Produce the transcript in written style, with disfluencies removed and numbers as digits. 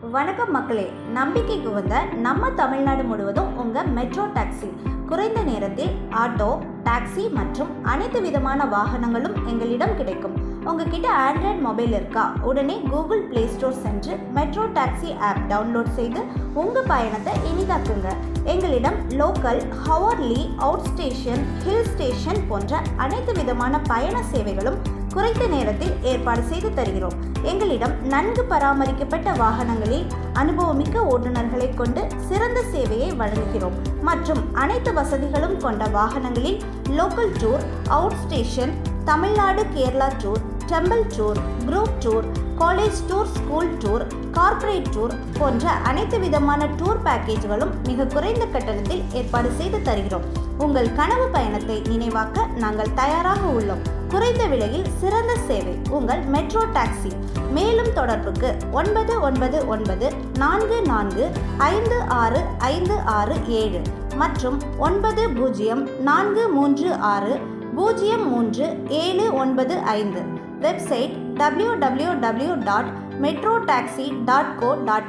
வணக்கம் மக்களே, நம்பிக்கைக்கு வந்த நம்ம தமிழ்நாடு முழுவதும் உங்கள் மெட்ரோ டாக்ஸி குறைந்த நேரத்தில் ஆட்டோ, டாக்ஸி மற்றும் அனைத்து விதமான வாகனங்களும் எங்களிடம் கிடைக்கும். உங்ககிட்ட ஆண்ட்ராய்டு மொபைல் இருக்கா? உடனே கூகுள் பிளே ஸ்டோர் சென்று மெட்ரோ டாக்ஸி ஆப் டவுன்லோட் செய்து உங்கள் பயணத்தை இனிதாக்குங்க. எங்களிடம் local, hourly, out station, hill station போன்ற அனைத்து விதமான பயண சேவைகளும் குறைந்த நேரத்தில் ஏற்பாடு செய்து தருகிறோம். எங்களிடம் நன்கு பராமரிக்கப்பட்ட வாகனங்களில் அனுபவமிக்க ஓட்டுநர்களை கொண்டு சிறந்த சேவையை வழங்குகிறோம் மற்றும் அனைத்து வசதிகளும் கொண்ட வாகனங்களில் local tour, out station, Tamil Nadu Kerala tour, temple tour, group tour, college tour, school tour, corporate tour போன்ற அனைத்து விதமான டூர் பேக்கேஜ்களும் மிக குறைந்த கட்டணத்தில் ஏற்பாடு செய்து தருகிறோம். உங்கள் கனவு பயணத்தை நினைவாக்க நாங்கள் தயாராக உள்ளோம். குறைந்த விலையில் சிறந்த சேவை உங்கள் மெட்ரோ டாக்ஸி. மேலும் தொடர்புக்கு 99144545657 மற்றும் 9043603795. Website www.metrotaxi.co.in.